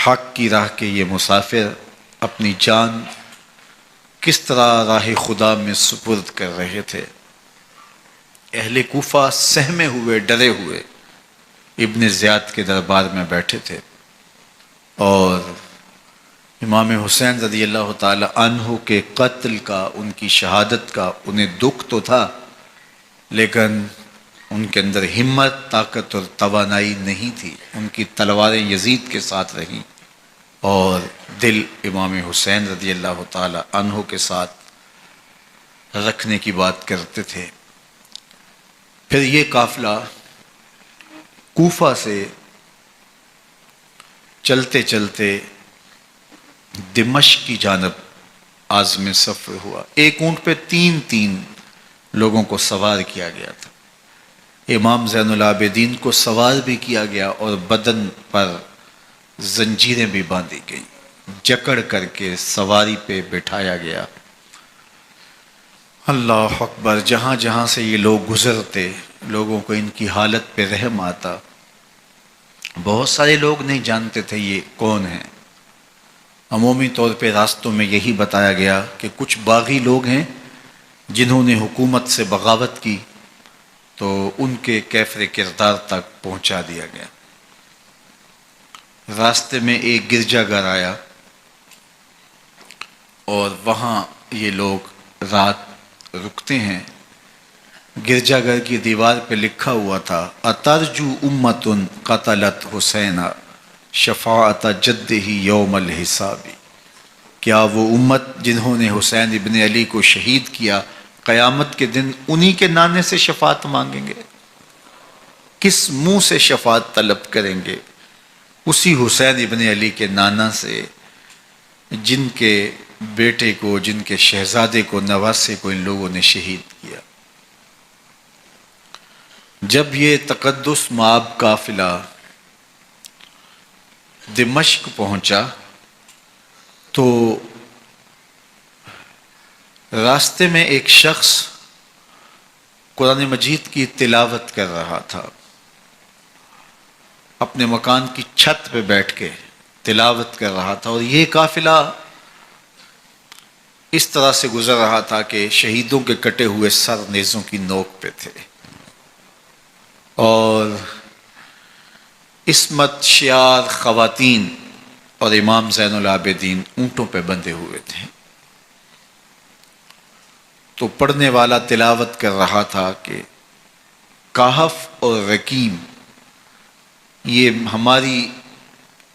حق کی راہ کے یہ مسافر اپنی جان کس طرح راہ خدا میں سپرد کر رہے تھے۔ اہل کوفہ سہمے ہوئے، ڈرے ہوئے ابن زیاد کے دربار میں بیٹھے تھے، اور امام حسین رضی اللہ تعالی عنہ کے قتل کا، ان کی شہادت کا انہیں دکھ تو تھا، لیکن ان کے اندر ہمت، طاقت اور توانائی نہیں تھی۔ ان کی تلواریں یزید کے ساتھ رہیں اور دل امام حسین رضی اللہ تعالی عنہ کے ساتھ رکھنے کی بات کرتے تھے۔ پھر یہ قافلہ کوفہ سے چلتے چلتے دمشق کی جانب عازم سفر ہوا۔ ایک اونٹ پہ تین لوگوں کو سوار کیا گیا تھا۔ امام زین العابدین کو سوار بھی کیا گیا اور بدن پر زنجیریں بھی باندھی گئیں، جکڑ کر کے سواری پہ بٹھایا گیا۔ اللہ اکبر! جہاں جہاں سے یہ لوگ گزرتے، لوگوں کو ان کی حالت پہ رحم آتا۔ بہت سارے لوگ نہیں جانتے تھے یہ کون ہیں۔ عمومی طور پہ راستوں میں یہی بتایا گیا کہ کچھ باغی لوگ ہیں جنہوں نے حکومت سے بغاوت کی، تو ان کے کیفر کردار تک پہنچا دیا گیا۔ راستے میں ایک گرجا گھر آیا اور وہاں یہ لوگ رات رکتے ہیں۔ گرجا گھر کی دیوار پہ لکھا ہوا تھا: اترجو امت قتلت حسین شفاعت جدہ یوم الحساب۔ کیا وہ امت جنہوں نے حسین ابن علی کو شہید کیا، قیامت کے دن انہی کے نانے سے شفاعت مانگیں گے؟ کس منہ سے شفاعت طلب کریں گے؟ اسی حسین ابن علی کے نانا سے، جن کے بیٹے کو، جن کے شہزادے کو، نواسے کو ان لوگوں نے شہید کیا۔ جب یہ تقدس مآب قافلہ دمشق پہنچا تو راستے میں ایک شخص قرآن مجید کی تلاوت کر رہا تھا۔ اپنے مکان کی چھت پہ بیٹھ کے تلاوت کر رہا تھا، اور یہ قافلہ اس طرح سے گزر رہا تھا کہ شہیدوں کے کٹے ہوئے سر نیزوں کی نوک پہ تھے، اور عصمت شیار خواتین اور امام زین العابدین اونٹوں پہ بندھے ہوئے تھے۔ تو پڑھنے والا تلاوت کر رہا تھا کہ کہف اور رقیم یہ ہماری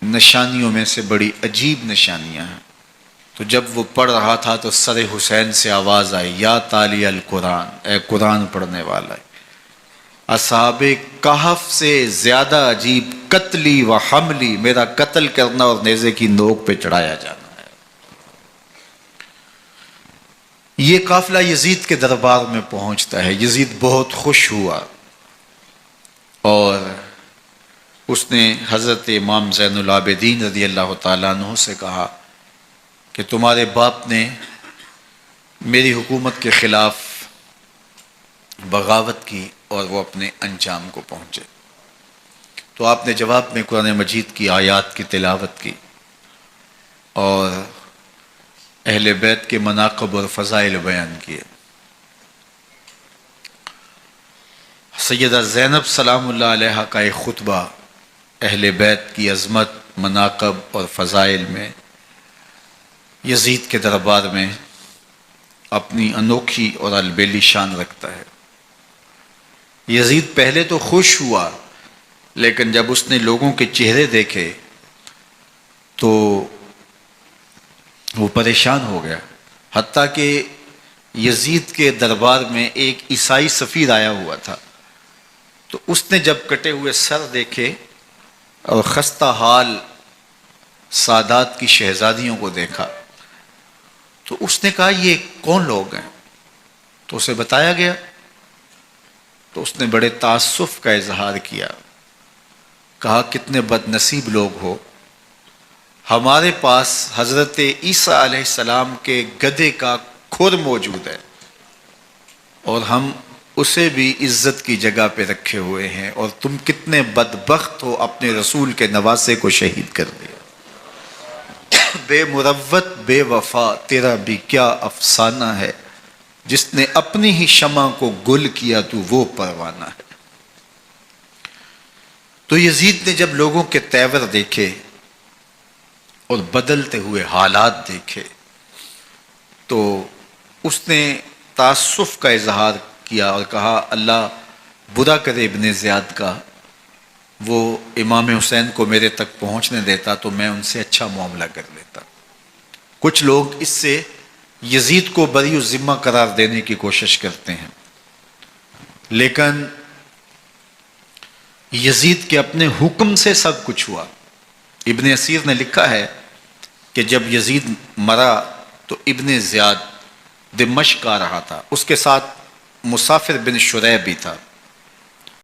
نشانیوں میں سے بڑی عجیب نشانیاں ہیں۔ تو جب وہ پڑھ رہا تھا تو سر حسین سے آواز آئی: یا تالی القرآن، اے قرآن پڑھنے والا، اصحاب کہف سے زیادہ عجیب قتلی و حملی، میرا قتل کرنا اور نیزے کی نوک پہ چڑھایا جانا ہے۔ یہ قافلہ یزید کے دربار میں پہنچتا ہے۔ یزید بہت خوش ہوا اور اس نے حضرت امام زین العابدین رضی اللہ تعالیٰ عنہ سے کہا کہ تمہارے باپ نے میری حکومت کے خلاف بغاوت کی اور وہ اپنے انجام کو پہنچے۔ تو آپ نے جواب میں قرآن مجید کی آیات کی تلاوت کی اور اہل بیت کے مناقب اور فضائل بیان کیے۔ سیدہ زینب سلام اللہ علیہا کا ایک خطبہ اہل بیت کی عظمت، مناقب اور فضائل میں یزید کے دربار میں اپنی انوکھی اور البیلی شان رکھتا ہے۔ یزید پہلے تو خوش ہوا، لیکن جب اس نے لوگوں کے چہرے دیکھے تو وہ پریشان ہو گیا۔ حتیٰ کہ یزید کے دربار میں ایک عیسائی سفیر آیا ہوا تھا، تو اس نے جب کٹے ہوئے سر دیکھے اور خستہ حال سادات کی شہزادیوں کو دیکھا تو اس نے کہا یہ کون لوگ ہیں؟ تو اسے بتایا گیا، تو اس نے بڑے تاسف کا اظہار کیا، کہا کتنے بد نصیب لوگ ہو، ہمارے پاس حضرت عیسیٰ علیہ السلام کے گدھے کا کھر موجود ہے اور ہم اسے بھی عزت کی جگہ پہ رکھے ہوئے ہیں، اور تم کتنے بدبخت ہو، اپنے رسول کے نواسے کو شہید کر دیا۔ بے مروت بے وفا تیرا بھی کیا افسانہ ہے، جس نے اپنی ہی شمع کو گل کیا تو وہ پروانہ ہے۔ تو یزید نے جب لوگوں کے تیور دیکھے اور بدلتے ہوئے حالات دیکھے تو اس نے تاسف کا اظہار کیا اور کہا اللہ برا کرے ابن زیاد کا، وہ امام حسین کو میرے تک پہنچنے دیتا تو میں ان سے اچھا معاملہ کر لیتا۔ کچھ لوگ اس سے یزید کو بری الذمہ قرار دینے کی کوشش کرتے ہیں، لیکن یزید کے اپنے حکم سے سب کچھ ہوا۔ ابن اسیر نے لکھا ہے کہ جب یزید مرا تو ابن زیاد دمشق آ رہا تھا، اس کے ساتھ مسافر بن شریح بھی تھا۔